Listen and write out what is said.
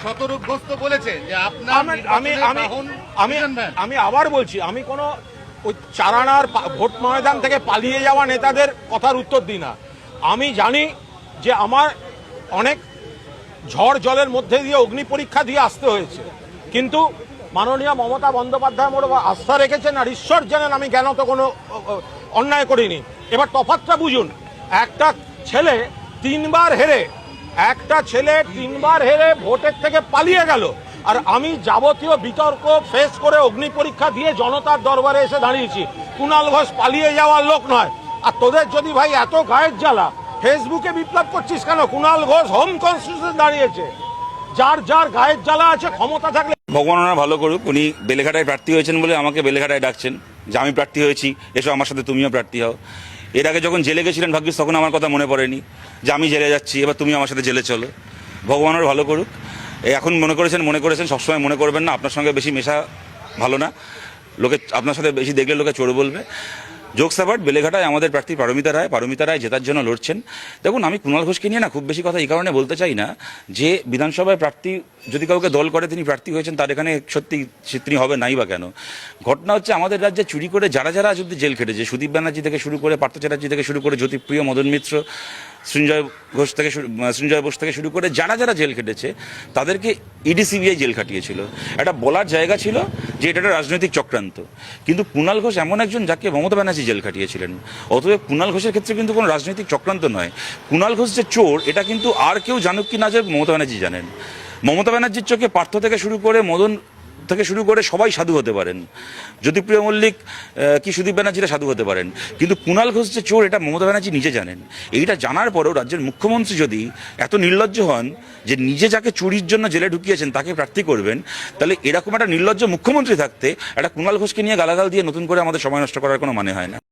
শতরূপগ্রস্ত বলেছে যে আপনার আমি আবার বলছি, আমি কোনো ওই চারানার ভোট ময়দান থেকে পালিয়ে যাওয়া নেতাদের কথার উত্তর দিই না। আমি জানি যে আমার অনেক ঝড় জলের মধ্যে দিয়ে অগ্নি পরীক্ষা দিয়ে আসতে হয়েছে, কিন্তু মাননীয় মমতা বন্দ্যোপাধ্যায় মোর আস্থা রেখেছেন আর ঈশ্বর জানেন আমি জ্ঞানত কোনো অন্যায় করিনি। এবার তফাৎটা বুঝুন, একটা ছেলে তিনবার হেরে ভোটের থেকে পালিয়ে গেল, আর আমি যাবতীয় বিতর্ক ফেস করে অগ্নি পরীক্ষা দিয়ে জনতার দরবারে এসে দাঁড়িয়েছি। কুণাল ঘোষ পালিয়ে যাওয়ার লোক নয়। আর তোদের যদি ভাই এত গায়ের জ্বালা, ফেসবুকে বিপ্লব করছিস কেন? কুণাল ঘোষ হোম কনস্টিটিউশন দাঁড়িয়েছে, যার গায়ের জ্বালা আছে ক্ষমতা থাকলে। ভগবান ওনার ভালো করুক, উনি বেলেঘাটায় প্রার্থী হয়েছেন বলে আমাকে বেলেঘাটায় ডাকছেন যে আমি প্রার্থী হয়েছি, এসো আমার সাথে তুমিও প্রার্থী হও। এর আগে যখন জেলে গেছিলেন ভাগ্যিস তখন আমার কথা মনে পড়েনি যে আমি জেলে যাচ্ছি, এবার তুমি আমার সাথে জেলে চলো। ভগবান ওর ভালো করুক। এখন মনে করেছেন, সবসময় মনে করবেন না, আপনার সঙ্গে বেশি মেশা ভালো না, লোকে আপনার সাথে বেশি দেখলে লোকে চোর বলবে। জোকস অ্যাবাউট, বেলেঘাটায় আমাদের প্রার্থী পারমিতা রায় জেতার জন্য লড়ছেন। দেখুন, আমি কুণাল ঘোষকে নিয়ে না খুব বেশি কথা এই কারণে বলতে চাই না যে বিধানসভায় প্রার্থী যদি কাউকে দল করে তিনি প্রার্থী হয়েছেন, তার এখানে সত্যি তিনি হবে নাই বা কেন। ঘটনা হচ্ছে আমাদের রাজ্যে চুরি করে যারা আজ অব্দি জেল খেটেছে, সুদীপ ব্যানার্জি থেকে শুরু করে, পার্থ চ্যাটার্জি থেকে শুরু করে, জ্যোতিপ্রিয়, মদন মিত্র, সৃঞ্জয় বোস থেকে শুরু করে যারা জেল খেটেছে তাদেরকে ইডি সিবিআই জেল খাটিয়েছিল। একটা বলার জায়গা ছিল যে এটা একটা রাজনৈতিক চক্রান্ত, কিন্তু কুণাল ঘোষ এমন একজন যাকে মমতা ব্যানার্জি জেল খাটিয়েছিলেন। অতএব কুণাল ঘোষের ক্ষেত্রে কিন্তু কোনো রাজনৈতিক চক্রান্ত নয়। কুণাল ঘোষ যে চোর এটা কিন্তু আর কেউ জানুক কি না যে মমতা ব্যানার্জি জানেন। মমতা ব্যানার্জির চোখে পার্থ থেকে শুরু করে, মদন থেকে শুরু করে সবাই সাধু হতে পারেন, জ্যোতিপ্রিয় মল্লিক কি সুদীপ ব্যানার্জিরা সাধু হতে পারেন, কিন্তু কুণাল ঘোষ যে চোর এটা মমতা ব্যানার্জি নিজে জানেন। এইটা জানার পরেও রাজ্যের মুখ্যমন্ত্রী যদি এত নির্লজ্জ হন যে নিজে যাকে চুরির জন্য জেলে ঢুকিয়েছেন তাকে প্রার্থী করবেন, তাহলে এরকম একটা নির্লজ্জ মুখ্যমন্ত্রী থাকতে একটা কুণাল ঘোষকে নিয়ে গালাগাল দিয়ে নতুন করে আমাদের সময় নষ্ট করার কোনো মানে হয় না।